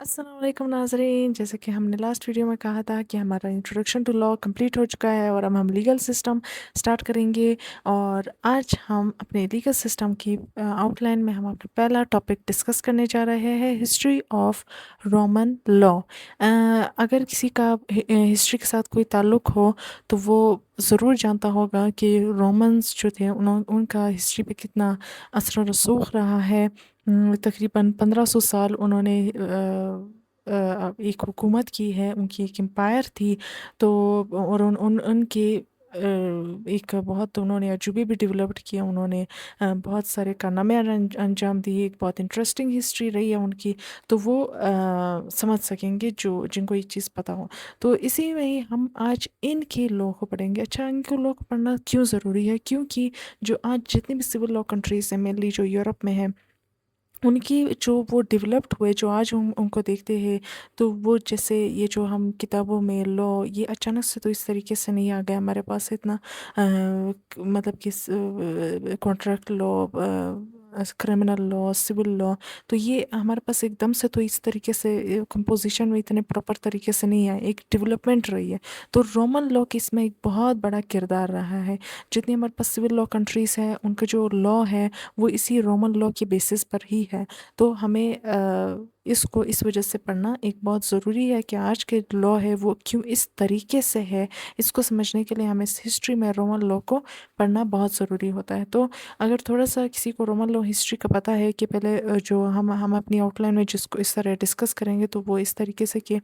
السلام علیکم ناظرین، جیسے کہ ہم نے لاسٹ ویڈیو میں کہا تھا کہ ہمارا انٹروڈکشن ٹو لاء کمپلیٹ ہو چکا ہے اور اب ہم لیگل سسٹم سٹارٹ کریں گے۔ اور آج ہم اپنے لیگل سسٹم کی آؤٹ لائن میں ہم اپنا پہلا ٹاپک ڈسکس کرنے جا رہے ہیں، ہسٹری آف رومن لاء۔ اگر کسی کا ہسٹری کے ساتھ کوئی تعلق ہو تو وہ ضرور جانتا ہوگا کہ رومنز جو تھے ان کا ہسٹری پہ کتنا اثر و رسوخ رہا ہے۔ تقریباً 1500 سال انہوں نے ایک حکومت کی ہے، ان کی ایک امپائر تھی۔ تو اور ان کے ایک بہت انہوں نے عجوبے بھی ڈیولپڈ کیا، انہوں نے بہت سارے کارنامے انجام دیے، ایک بہت انٹرسٹنگ ہسٹری رہی ہے ان کی، تو وہ سمجھ سکیں گے جن کو یہ چیز پتہ ہو۔ تو اسی میں ہی ہم آج ان کے لاء کو پڑھیں گے۔ اچھا، ان کے لاء کو پڑھنا کیوں ضروری ہے؟ کیونکہ جو آج جتنی بھی سول لاء کنٹریز ہیں، مینلی جو یورپ میں ہیں، ان کی جو وہ ڈیولپڈ ہوئے، جو آج ہم ان کو دیکھتے ہیں، تو وہ جیسے یہ جو ہم کتابوں میں لاء یہ اچانک سے تو اس طریقے سے نہیں آ گیا ہمارے پاس اتنا، مطلب کہ contract law, criminal law, civil law, تو یہ ہمارے پاس ایک دم سے تو اس طریقے سے کمپوزیشن میں اتنے پراپر طریقے سے نہیں آئے، ایک ڈیولپمنٹ رہی ہے۔ تو رومن لاء کی اس میں ایک بہت بڑا کردار رہا ہے۔ جتنی ہمارے پاس سول لاء کنٹریز ہیں، ان کا جو لاء ہے وہ اسی رومن لاء کے بیسس پر ہی ہے۔ تو ہمیں اس کو اس وجہ سے پڑھنا ایک بہت ضروری ہے کہ آج کے لاء ہے وہ کیوں اس طریقے سے ہے، اس کو سمجھنے کے لیے ہمیں اس ہسٹری میں رومن لاء کو پڑھنا بہت ضروری ہوتا ہے۔ تو اگر تھوڑا سا کسی کو رومن لاء ہسٹری کا پتہ ہے کہ پہلے جو ہم اپنی آؤٹ لائن میں جس کو اس طرح ڈسکس کریں گے، تو وہ اس طریقے سے کہ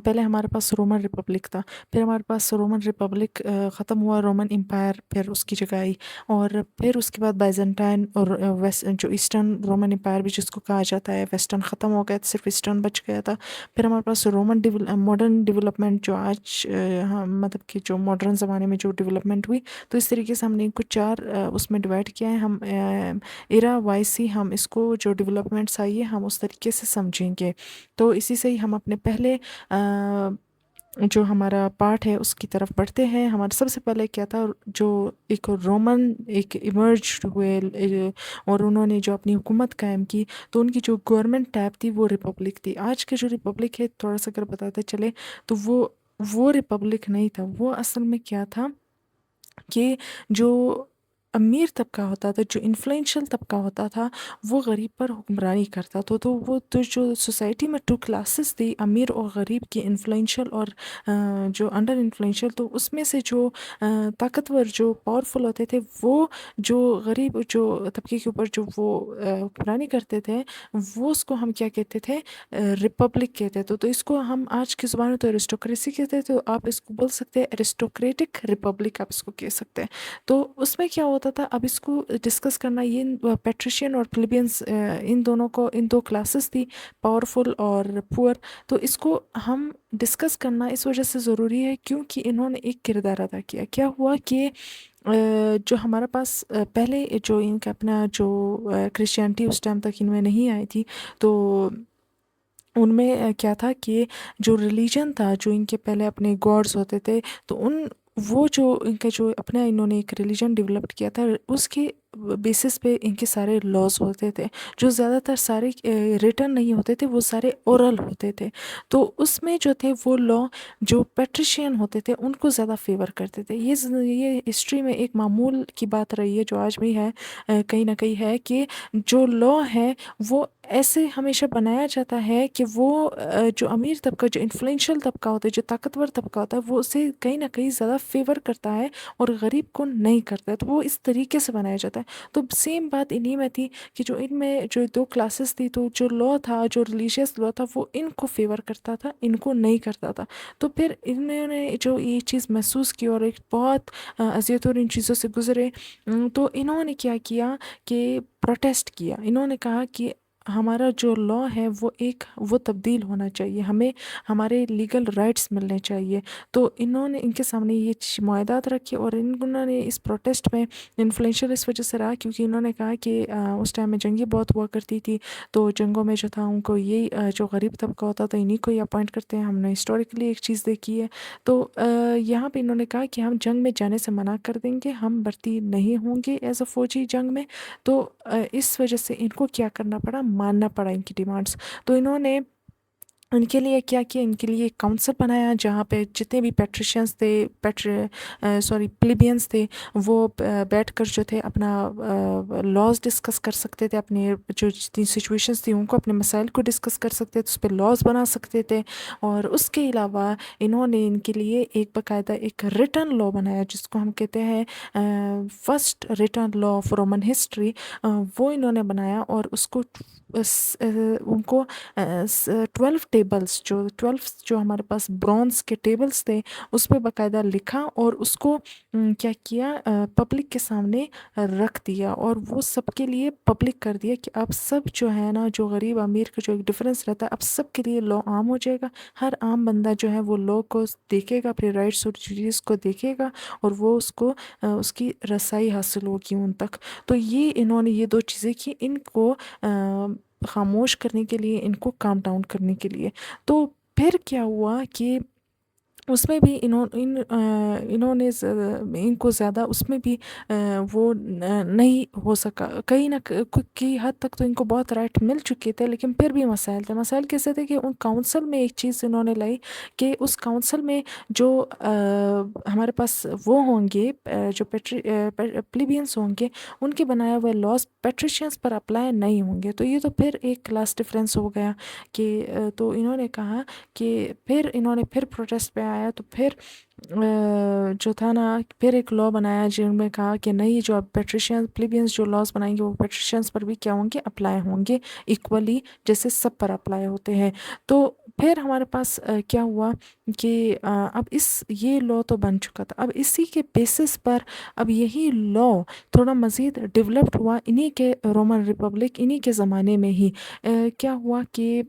پہلے ہمارے پاس رومن ریپبلک تھا، پھر ہمارے پاس رومن ریپبلک ختم ہوا، رومن امپائر پھر اس کی جگہ آئی، اور پھر اس کے بعد بائزنٹائن اور جو ایسٹرن رومن امپائر بھی جس کو کہا جاتا ہے، ویسٹرن ختم ہو گیا، صرف ایسٹرن بچ گیا تھا۔ پھر ہمارے پاس ماڈرن ڈیولپمنٹ جو آج مطلب کہ جو ماڈرن زمانے میں جو ڈیولپمنٹ ہوئی، تو اس طریقے سے ہم نے کچھ چار اس میں ڈیوائڈ کیا ہے۔ ہم ایرا وائی سی ہم اس کو جو ڈیولپمنٹس آئی ہے ہم اس طریقے سے سمجھیں گے۔ تو اسی سے ہی ہم اپنے پہلے جو ہمارا پارٹ ہے اس کی طرف بڑھتے ہیں۔ ہمارا سب سے پہلے کیا تھا، جو ایک رومن ایک ایمرج ہوئے اور انہوں نے جو اپنی حکومت قائم کی، تو ان کی جو گورنمنٹ ٹائپ تھی وہ ریپبلک تھی۔ آج کے جو ریپبلک ہے، تھوڑا سا اگر بتاتے چلے تو وہ ریپبلک نہیں تھا، وہ اصل میں کیا تھا کہ جو امیر طبقہ ہوتا تھا، جو انفلوئنشل طبقہ ہوتا تھا، وہ غریب پر حکمرانی کرتا تھا۔ تو وہ تو جو سوسائٹی میں ٹو کلاسز تھی، امیر اور غریب کی، انفلوئنشل اور جو انڈر انفلوئنشل، تو اس میں سے جو طاقتور جو پاورفل ہوتے تھے، وہ جو غریب جو طبقے کے اوپر جو وہ حکمرانی کرتے تھے، وہ اس کو ہم کیا کہتے تھے، ریپبلک کہتے تھے۔ تو اس کو ہم آج کی زبان میں تو ایرسٹوکریسی کہتے ہیں، تو آپ اس کو بول سکتے ہیں ایرسٹوکریٹک ریپبلک، آپ اس کو کہہ سکتے ہیں۔ تو اس میں کیا ہوتا تھا، اب اس کو ڈسکس کرنا، یہ پیٹریشین اور پلیبینس، ان دونوں کو، ان دو کلاسز تھی، پاورفل اور پور، تو اس کو ہم ڈسکس کرنا اس وجہ سے ضروری ہے کیونکہ انہوں نے ایک کردار ادا کیا۔ کیا ہوا کہ جو ہمارے پاس پہلے جو ان کا اپنا جو کرسچینٹی اس ٹائم تک ان میں نہیں آئی تھی، تو ان میں کیا تھا کہ جو ریلیجن تھا، جو ان کے پہلے اپنے گاڈز ہوتے تھے، تو وہ جو ان کا جو اپنا انہوں نے ایک ریلیجن ڈیولپڈ کیا تھا، اس کے بیسس پہ ان کے سارے لاز ہوتے تھے، جو زیادہ تر سارے ریٹن نہیں ہوتے تھے، وہ سارے اورل ہوتے تھے۔ تو اس میں جو تھے وہ لا جو پیٹریشین ہوتے تھے ان کو زیادہ فیور کرتے تھے۔ یہ ہسٹری میں ایک معمول کی بات رہی ہے، جو آج بھی ہے، کہیں نہ کہیں ہے، کہ جو لا ہے وہ ایسے ہمیشہ بنایا جاتا ہے کہ وہ جو امیر طبقہ، جو انفلوئنشل طبقہ ہوتا ہے، جو طاقتور طبقہ ہوتا ہے، وہ اسے کہیں نہ کہیں زیادہ فیور کرتا ہے اور غریب کو نہیں کرتا ہے، تو وہ اس طریقے سے بنایا جاتا ہے۔ تو سیم بات انہی میں تھی کہ جو ان میں جو دو کلاسز تھی، تو جو لا تھا، جو ریلیجیس لا تھا، وہ ان کو فیور کرتا تھا، ان کو نہیں کرتا تھا۔ تو پھر انہوں نے جو یہ چیز محسوس کی اور ایک بہت اذیت اور ان چیزوں سے گزرے، تو انہوں نے کیا کیا کہ پروٹیسٹ کیا۔ انہوں نے کہا کہ ہمارا جو لا ہے وہ تبدیل ہونا چاہیے، ہمیں ہمارے لیگل رائٹس ملنے چاہیے۔ تو انہوں نے ان کے سامنے یہ معاہدات رکھے، اور انہوں نے اس پروٹیسٹ میں انفلوئنشل اس وجہ سے رہا کیونکہ انہوں نے کہا کہ اس ٹائم میں جنگی بہت ہوا کرتی تھی، تو جنگوں میں جو تھا ان کو یہی جو غریب طبقہ ہوتا تھا انہی کو ہی اپوائنٹ کرتے ہیں، ہم نے ہسٹوریکلی ایک چیز دیکھی ہے۔ تو یہاں پہ انہوں نے کہا کہ ہم جنگ میں جانے سے منع کر دیں گے، ہم بھرتی نہیں ہوں گے ایز اے فوجی جنگ میں۔ تو اس وجہ سے ان کو کیا کرنا پڑا، ماننا پڑا ان کی ڈیمانڈس۔ تو انہوں نے उनके लिए क्या किया, इनके लिए एक काउंसिल बनाया जहाँ पे जितने भी पेट्रिशियंस थे, प्लीबियंस थे, वो बैठकर जो थे अपना लॉज डिस्कस कर सकते थे, अपने जो जितनी सिचुएशंस थी उनको, अपने मसाइल को डिस्कस कर सकते थे, उस पर लॉज बना सकते थे। और उसके अलावा इन्होंने इनके लिए एक बाकायदा एक रिटर्न लॉ बनाया जिसको हम कहते हैं first return law of Roman history. वो इन्होंने बनाया और उसको उनको 12 जो हमारे पास ब्रॉन्ज के टेबल्स थे उस पर बाकायदा लिखा और उसको क्या किया, पब्लिक के सामने रख दिया और वो सबके लिए पब्लिक कर दिया कि अब सब जो है ना, जो गरीब अमीर का जो एक डिफरेंस रहता है अब सबके लिए लॉ आम हो जाएगा। हर आम बंदा जो है वो लॉ को देखेगा, अपने राइट्स और ड्यूटीज़ को देखेगा और वो उसको उसकी रसाई हासिल होगी उन तक। तो ये इन्होंने ये दो चीज़ें की, इनको खामोश करने के लिए, इनको काम डाउन करने के लिए। तो फिर क्या हुआ कि उसमें भी इन्होंने इनको ज़्यादा उसमें भी वो नहीं हो सका, कहीं ना की हद तक तो इनको बहुत राइट मिल चुके थे, लेकिन फिर भी मसाइल थे। मसाइल कैसे थे कि उन काउंसिल में एक चीज़ इन्होंने लाई कि उस काउंसिल में जो हमारे पास वो होंगे जो प्लीबियंस होंगे, उनके बनाए हुए लॉज पेट्रिशियंस पर अप्लाई नहीं होंगे। तो ये तो फिर एक क्लास डिफरेंस हो गया कि तो इन्होंने कहा कि फिर इन्होंने फिर प्रोटेस्ट पे आया, तो फिर जो था ना, फिर एक लॉ बनाया जिनमें कहा कि नहीं, जो अब पेट्रिशियंस प्लीबियंस जो लॉज बनाएंगे वो पेट्रिशियंस पर भी क्या होंगे, अप्लाई होंगे इक्वली, जैसे सब पर अप्लाई होते हैं। तो फिर हमारे पास क्या हुआ कि अब ये लॉ तो बन चुका था, अब इसी के बेसिस पर अब यही लॉ थोड़ा मज़ीद डेवलप्ड हुआ इन्हीं के रोमन रिपब्लिक, इन्हीं के ज़माने में ही। क्या हुआ कि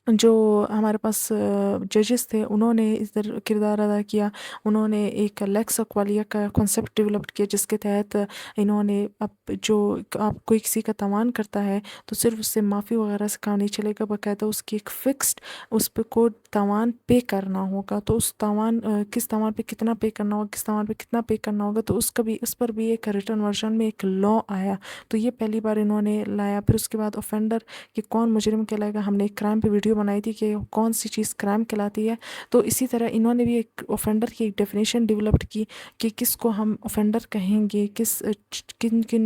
जो हमारे पास जजेस थे उन्होंने इधर किरदार अदा किया। उन्होंने एक लेक्स एक्वालिया का कॉन्सेप्ट डेवलप किया जिसके तहत इन्होंने अब जो आप कोई किसी का तावान करता है तो सिर्फ उससे माफ़ी वगैरह से काम नहीं चलेगा, बाकायदा उसकी एक फ़िक्स्ड उस पे को तावान पे करना होगा। तो उस तावान किस तावान पे कितना पे करना होगा, किस तावान पे कितना पे करना होगा, तो उसका भी उस पर भी एक रिटर्न वर्जन में एक लॉ आया। तो ये पहली बार इन्होंने लाया। फिर उसके बाद ऑफेंडर कि कौन मुजरिम कहलाएगा, हमने एक क्राइम पे वीडियो बनाई थी कि कौन सी चीज़ क्राइम कहलाती है। तो इसी तरह इन्होंने भी एक ऑफेंडर की एक डेफिनेशन डेवलप्ड की कि किसको हम ऑफेंडर कहेंगे, किन किन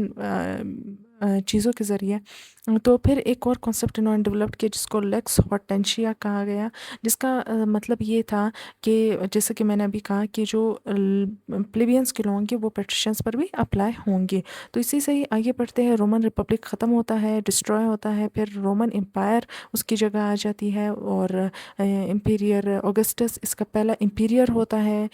चीज़ों के ज़रिए। तो फिर एक और कॉन्सेप्ट इन्होंने डेवलप किया जिसको लेक्स हॉर्टेंशिया कहा गया, जिसका मतलब ये था कि जैसे कि मैंने अभी कहा कि जो प्लेबियंस के लॉ होंगे वो पेट्रिशियंस पर भी अप्लाई होंगे। तो इसी से ही आगे बढ़ते हैं, रोमन रिपब्लिक ख़त्म होता है, डिस्ट्रॉय होता है, फिर रोमन एम्पायर उसकी जगह आ जाती है और इम्पीरियर ऑगस्टस इसका पहला इम्पीरियर होता है।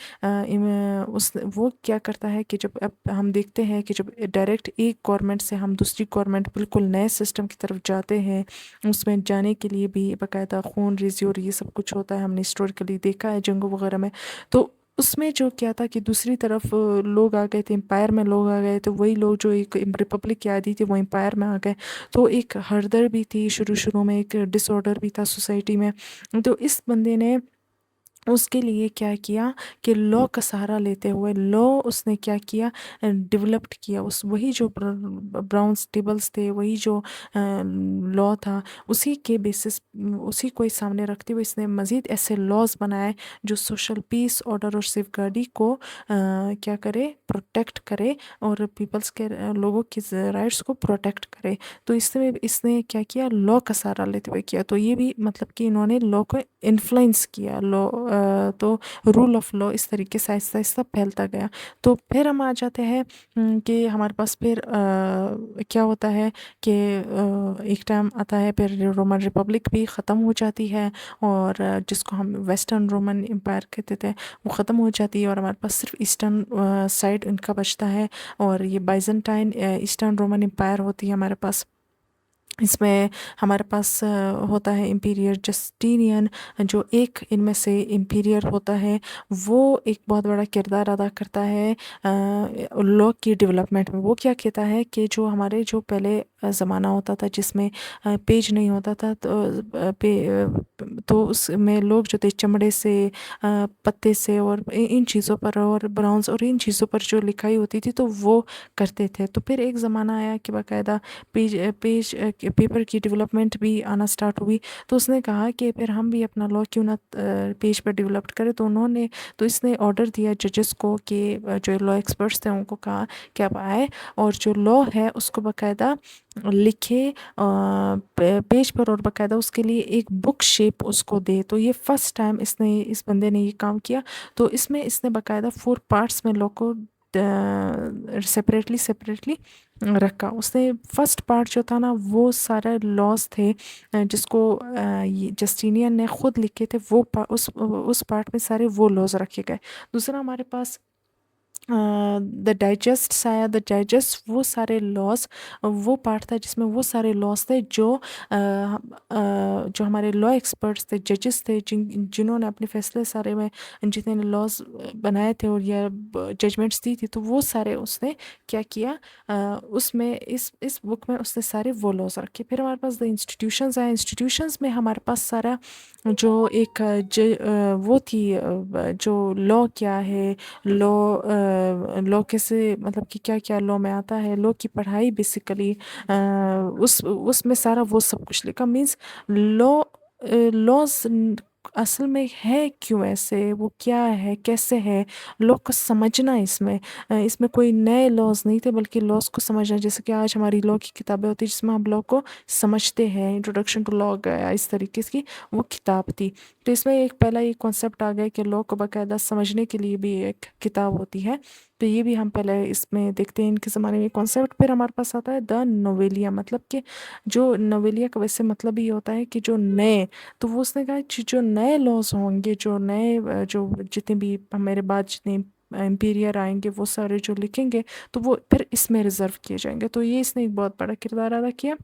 उस वो क्या करता है कि जब अब हम देखते हैं कि जब डायरेक्ट एक गवर्नमेंट से हम दूसरी गवर्नमेंट बिल्कुल नए सिस्टम की तरफ जाते हैं, उसमें जाने के लिए भी बाकायदा खून रेज़ी और ये सब कुछ होता है, हमने हिस्टोरिकली देखा है जंगों वगैरह में। तो उसमें जो क्या था कि दूसरी तरफ लोग आ गए थे, एम्पायर में लोग आ गए थे, वही लोग जो एक रिपब्लिक की आदि थी वो एम्पायर में आ गए। तो एक हड़दर भी थी शुरू शुरू में, एक डिसऑर्डर भी था सोसाइटी में। तो इस बंदे ने उसके लिए क्या किया कि लॉ का सहारा लेते हुए लॉ उसने क्या किया, डेवलप्ड किया। उस वही जो ब्राउन्स टेबल्स थे, वही जो लॉ था, उसी के बेसिस उसी को ही सामने रखते हुए इसने मज़ीद ऐसे लॉज बनाए जो सोशल पीस, ऑर्डर और सेफगार्डी को क्या करे, प्रोटेक्ट करे और पीपल्स के लोगों की राइट्स को प्रोटेक्ट करे। तो इसमें इसने क्या किया, लॉ का सहारा लेते हुए किया। तो ये भी मतलब कि इन्होंने लॉ को इन्फ्लुएंस किया। लॉ तो रूल ऑफ लॉ इस तरीके से आहिस्ता आहिस्ता फैलता गया। तो फिर हम आ जाते हैं कि हमारे पास फिर क्या होता है कि एक टाइम आता है फिर रोमन रिपब्लिक भी ख़त्म हो जाती है और जिसको हम वेस्टर्न रोमन एम्पायर कहते थे वो ख़त्म हो जाती है और हमारे पास सिर्फ ईस्टर्न साइड इनका बचता है और ये बाइजेंटाइन ईस्टर्न रोमन एम्पायर होती है हमारे पास। इसमें हमारे पास होता है इम्पीरियर जस्टिनियन, जो एक इनमें से इम्पीरियर होता है, वो एक बहुत बड़ा किरदार अदा करता है लॉ की डेवलपमेंट में। वो क्या कहता है कि जो हमारे जो पहले ज़माना होता था जिसमें पेज नहीं होता था, तो तो उसमें लोग जो थे चमड़े से, पत्ते से और इन चीज़ों पर और ब्राउन्स और इन चीज़ों पर जो लिखाई होती थी तो वो करते थे। तो फिर एक ज़माना आया कि बाकायदा पेपर की डेवलपमेंट भी आना स्टार्ट हुई। तो उसने कहा कि फिर हम भी अपना लॉ क्यों ना पेज पर डेवलप करें। तो इसने ऑर्डर दिया जजेस को कि जो लॉ एक्सपर्ट्स थे उनको कहा कि आप आए और जो लॉ है उसको बाकायदा लिखे पेज पर और बाकायदा उसके लिए एक बुक शेप उसको दे। तो ये फर्स्ट टाइम इस बंदे ने ये काम किया। तो इसमें इसने बाकायदा 4 पार्ट्स में लॉ को सेपरेटली सेपरेटली रखा। उसने फर्स्ट पार्ट जो था ना वो सारे लॉज थे जिसको जस्टिनियन ने खुद लिखे थे, उस पार्ट में सारे वो लॉज रखे गए। दूसरा हमारे पास द डाइजेस्ट वो सारे लॉज, वो पार्ट था जिसमें वो सारे लॉज थे जो हमारे लॉ एक्सपर्ट्स थे, जजेस थे, जिन्होंने अपने फैसले सारे में जितने लॉज बनाए थे और या जजमेंट्स दी थी तो वो सारे उसने क्या किया, उसमें इस बुक में उसने सारे वो लॉज रखे। फिर हमारे पास द इंस्टीट्यूशंस आए। इंस्टीट्यूशंस में हमारे पास सारा जो एक वो थी, जो लॉ क्या है, लॉ कैसे, मतलब कि क्या क्या लॉ में आता है, लॉ की पढ़ाई बेसिकली उसमें सारा वो सब कुछ लिखा। मीन्स लॉ लॉज असल में है क्यों ऐसे, वो क्या है, कैसे है, लॉ को समझना। इसमें कोई नए लॉज नहीं थे बल्कि लॉज को समझना। जैसे कि आज हमारी लॉ की किताबें होती है जिसमें हम लॉ को समझते हैं, इंट्रोडक्शन टू लॉ गया इस तरीके की वो किताब थी। तो इसमें एक पहला ये कॉन्सेप्ट आ गया कि लॉ को बाकायदा समझने के लिए भी एक किताब होती है। तो ये भी हम पहले इसमें देखते हैं इनके ज़माने में कॉन्सेप्ट। फिर हमारे पास आता है द नोवेलिया, मतलब कि जो नोवेलिया का वैसे मतलब ये होता है कि जो नए, तो वो उसने कहा कि जो नए लॉज होंगे, जो नए जो जितने भी मेरे बाद जितने एम्पीरियर आएंगे वो सारे जो लिखेंगे तो वो फिर इसमें रिजर्व किए जाएंगे। तो ये इसने एक बहुत बड़ा किरदार अदा किया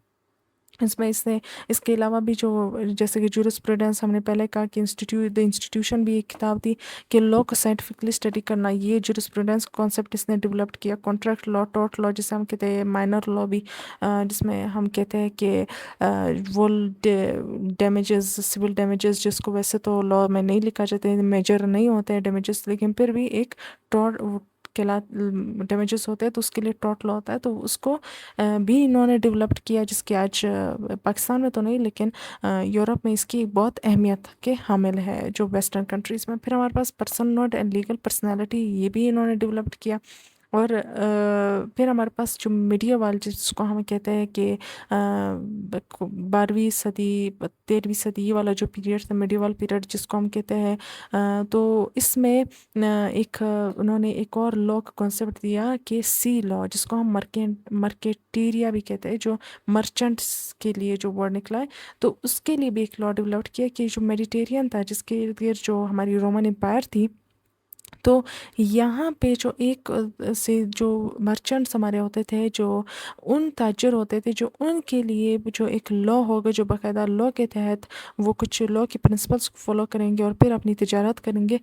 इसमें। इसने इसके अलावा भी जो जैसे कि जूरिस्प्रूडेंस हमने पहले कहा कि द इंस्टीट्यूशन भी एक किताब थी कि लॉ को साइंटिफिकली स्टडी करना, ये जूरिस्प्रूडेंस कॉन्सेप्ट इसने डेवलप किया। कॉन्ट्रैक्ट लॉ, टॉर्ट लॉ जिसे हम कहते हैं, माइनर लॉ भी जिसमें हम कहते हैं कि वो डैमेजेस, सिविल डैमेजेस जिसको वैसे तो लॉ में नहीं लिखा जाते, मेजर नहीं होते हैं डैमेजेस, लेकिन फिर भी एक टॉर्ट केला डैमेजेस होते हैं तो उसके लिए टॉर्ट लॉ होता है। तो उसको भी इन्होंने डेवलप्ड किया, जिसकी आज पाकिस्तान में तो नहीं लेकिन यूरोप में इसकी एक बहुत अहमियत के हामिल है जो वेस्टर्न कंट्रीज़ में। फिर हमारे पास पर्सन नोट एंड लीगल पर्सनालिटी, ये भी इन्होंने डेवलप्ड किया। और फिर हमारे पास जो मीडियावाल जिसको हम कहते हैं कि 12वीं सदी 13वीं सदी, ये वाला जो पीरियड था मीडियावाल पीरियड जिसको हम कहते हैं, तो इसमें उन्होंने एक और लॉ का कॉन्सेप्ट दिया कि सी लॉ, जिसको हम मर्केटेरिया भी कहते हैं, जो मर्चेंट्स के लिए जो वर्ड निकला है। तो उसके लिए भी एक लॉ डेवलप किया कि जो मेडिटेरियन था, जिसके इर्द गिर्द जो हमारी रोमन एम्पायर थी, तो यहाँ पे जो एक से जो मर्चेंट्स हमारे होते थे, जो उन ताजर होते थे, जो उनके लिए जो एक लॉ होगा, जो बाकायदा लॉ के तहत वो कुछ लॉ के प्रिंसिपल्स को फॉलो करेंगे और फिर अपनी तिजारत करेंगे।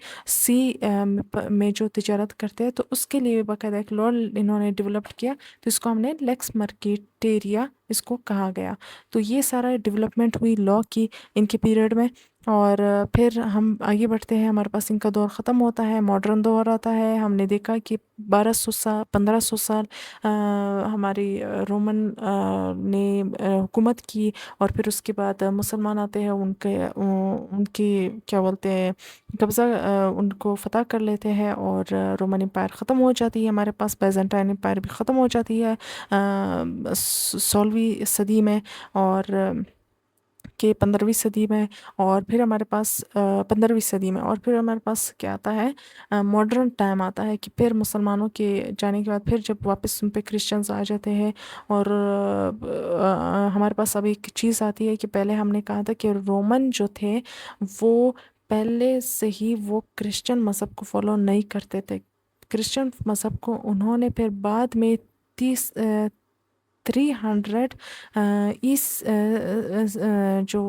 में जो तिजारत करते हैं तो उसके लिए बाकायदा एक लॉ इन्होंने डेवलप किया। तो इसको हमने लेक्स मर्केटेरिया इसको कहा गया। तो ये सारा डेवलपमेंट हुई लॉ की इनके पीरियड में। और फिर हम आगे बढ़ते हैं, हमारे पास इनका दौर ख़त्म होता है, मॉडर्न दौर आता है। हमने देखा कि 1200 साल 1500 साल हमारी रोमन ने हुकूमत की और फिर उसके बाद मुसलमान आते हैं, उनकी क्या बोलते हैं, कब्ज़ा उनको फ़तह कर लेते हैं और रोमन एम्पायर ख़त्म हो जाती है। हमारे पास बाइजेंटाइन एम्पायर भी ख़त्म हो जाती है 16वीं सदी में, और कि 15वीं सदी में। और फिर हमारे पास 15वीं सदी में और फिर हमारे पास क्या आता है, मॉडर्न टाइम आता है कि फिर मुसलमानों के जाने के बाद फिर जब वापस उन पे क्रिश्चियंस आ जाते हैं। और हमारे पास अब एक चीज़ आती है कि पहले हमने कहा था कि रोमन जो थे वो पहले से ही वो क्रिश्चियन मज़हब को फॉलो नहीं करते थे। क्रिश्चियन मज़हब को उन्होंने फिर बाद में 30 300 इस जो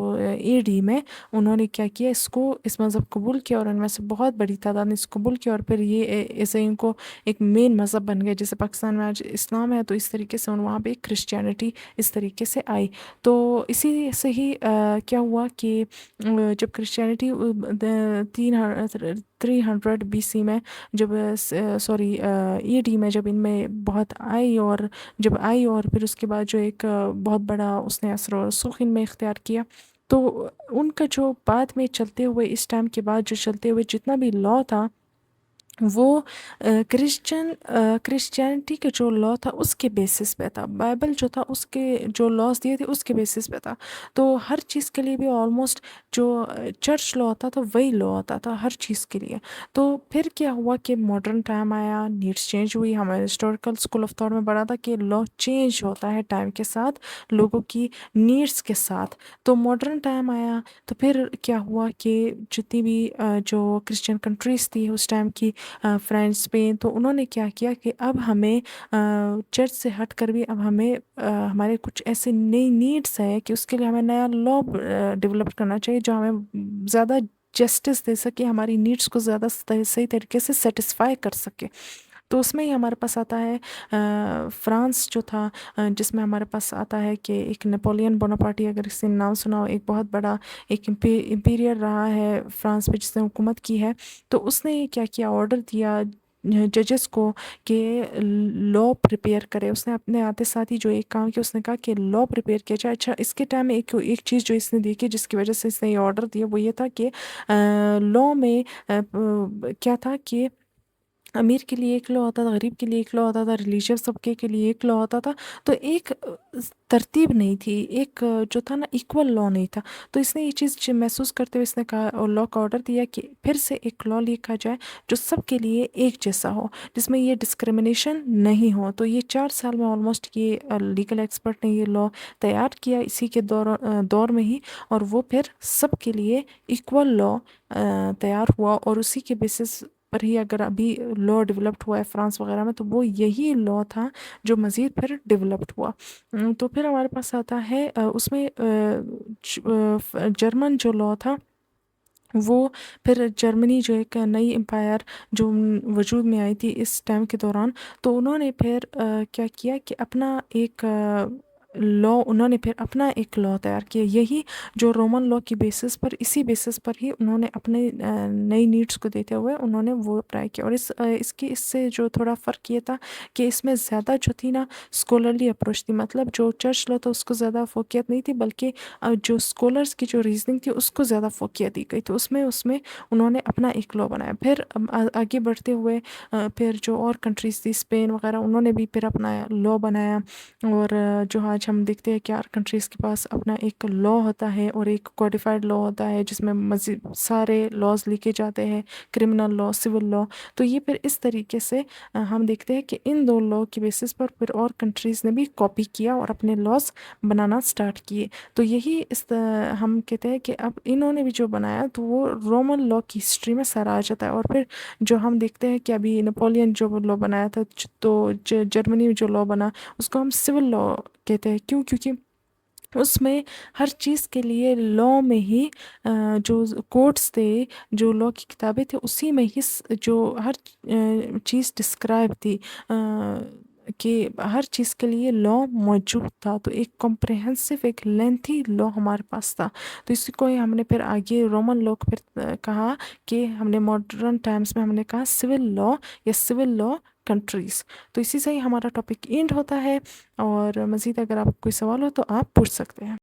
AD में उन्होंने क्या किया, इस मज़हब कबूल किया, और उनमें से बहुत बड़ी तादाद ने इसको कबूल किया, और फिर ये ऐसे इनको एक मेन मज़हब बन गया। जैसे पाकिस्तान में आज इस्लाम है, तो इस तरीके से वहाँ पे क्रिश्चियनिटी इस तरीके से आई। तो इसी से ही क्या हुआ कि जब क्रिश्चियनिटी 300 BC में, जब सॉरी AD में, जब इनमें बहुत आई, और जब आई और फिर उसके बाद जो एक बहुत बड़ा उसने असर और रसूख इनमें इख्तियार किया, तो उनका जो बाद में चलते हुए, इस टाइम के बाद जो चलते हुए जितना भी लॉ था, वो क्रिश्चियनिटी के जो लॉ था उसके बेसिस पे था। बाइबल जो था उसके जो लॉज दिए थे उसके बेसिस पे था। तो हर चीज़ के लिए भी ऑलमोस्ट जो चर्च लॉ होता था वही लॉ होता था हर चीज़ के लिए। तो फिर क्या हुआ कि मॉडर्न टाइम आया, नीड्स चेंज हुई। हमारे हिस्टोरिकल स्कूल ऑफ थॉट में पढ़ा था कि लॉ चेंज होता है टाइम के साथ, लोगों की नीड्स के साथ। तो मॉडर्न टाइम आया, तो फिर क्या हुआ कि जितनी भी जो क्रिश्चियन कंट्रीज़ थी उस टाइम की, फ्रांस, स्पेन, तो उन्होंने क्या किया कि अब हमें चर्च से हट कर भी अब हमें हमारे कुछ ऐसे नई नीड्स है कि उसके लिए हमें नया लॉ डेवलप करना चाहिए जो हमें ज़्यादा जस्टिस दे सके, हमारी नीड्स को ज़्यादा सही तरीके से सेटिस्फाई कर सके। तो उसमें ही हमारे पास आता है फ्रांस जो था, जिसमें हमारे पास आता है कि एक नेपोलियन बोनापार्टी, अगर किसी ने नाम सुना हो, एक बहुत बड़ा एक इम्पीरियर रहा है फ्रांस पे जिसने हुकूमत की है। तो उसने क्या किया, ऑर्डर दिया जजेस को कि लॉ प्रिपेयर करे। उसने अपने आते साथ ही जो एक काम किया, उसने कहा कि लॉ प्रिपेयर किया जाए। अच्छा, इसके टाइम में एक एक चीज़ जो इसने देखी जिसकी वजह से इसने ये ऑर्डर दिया, वो ये था कि लॉ में क्या था कि अमीर के लिए एक लॉ होता था, गरीब के लिए एक लॉ होता था, रिलीजियस तबके के लिए एक लॉ होता था। तो एक तरतीब नहीं थी, एक जो था ना इक्वल लॉ नहीं था। तो इसने ये चीज़ महसूस करते हुए इसने कहा और लॉ का ऑर्डर दिया कि फिर से एक लॉ लिखा जाए जो सबके लिए एक जैसा हो, जिसमें ये डिस्क्रिमिनेशन नहीं हो। तो ये 4 साल में ऑलमोस्ट ये लीगल एक्सपर्ट ने ये लॉ तैयार किया इसी के दौर में ही, और वो फिर सबके लिए इक्वल लॉ तैयार हुआ। और उसी के बेसिस पर ही अगर अभी लॉ डेवलप्ड हुआ है फ्रांस वगैरह में, तो वो यही लॉ था जो मज़ीद फिर डेवलप्ड हुआ। तो फिर हमारे पास आता है उसमें जर्मन जो लॉ था, वो फिर जर्मनी जो एक नई एम्पायर जो वजूद में आई थी इस टाइम के दौरान, तो उन्होंने फिर क्या किया कि अपना एक लॉ, उन्होंने फिर अपना एक लॉ तैयार किया, यही जो रोमन लॉ की बेसिस पर, इसी बेसिस पर ही उन्होंने अपने नई नीड्स को देते हुए उन्होंने वो अप्लाई किया। और इससे जो थोड़ा फ़र्क ये था कि इसमें ज़्यादा जो थी ना स्कॉलरली अप्रोच थी। मतलब जो चर्च लॉ था उसको ज़्यादा फोकियत नहीं थी, बल्कि जो स्कॉलर्स की जो रीजनिंग थी उसको ज़्यादा फोकियत दी गई। तो उसमें उसमें उन्होंने अपना एक लॉ बनाया। फिर आगे बढ़ते हुए फिर जो और कंट्रीज़ थी, स्पेन वगैरह, उन्होंने भी फिर अपना लॉ बनाया। और जो आज हम देखते हैं कि हर कंट्रीज़ के पास अपना एक लॉ होता है और एक कोडिफाइड लॉ होता है जिसमें मज़ीद सारे लॉज लिखे जाते हैं, क्रिमिनल लॉ, सिविल लॉ। तो ये फिर इस तरीके से हम देखते हैं कि इन दो लॉ की बेसिस पर फिर और कंट्रीज़ ने भी कॉपी किया और अपने लॉज बनाना स्टार्ट किए। तो यही हम कहते हैं कि अब इन्होंने भी जो बनाया तो वो रोमन लॉ की हिस्ट्री में सारा आ जाता है। और फिर जो हम देखते हैं कि अभी नेपोलियन जो लॉ बनाया था, तो जर्मनी में जो लॉ बना उसको हम सिविल लॉ कहते हैं। क्यों? क्योंकि उसमें हर चीज़ के लिए लॉ में ही जो कोड्स थे, जो लॉ की किताबें थी, उसी में ही जो हर चीज़ डिस्क्राइब थी, कि हर चीज़ के लिए लॉ मौजूद था। तो एक कॉम्प्रहेंसिव, एक लेंथी लॉ हमारे पास था। तो इसी को ही हमने फिर आगे रोमन लॉ को फिर कहा कि हमने मॉडर्न टाइम्स में हमने कहा सिविल लॉ या सिविल लॉ कंट्रीज़। तो इसी से ही हमारा टॉपिक एंड होता है। और मज़ीद अगर आपको कोई सवाल हो तो आप पूछ सकते हैं।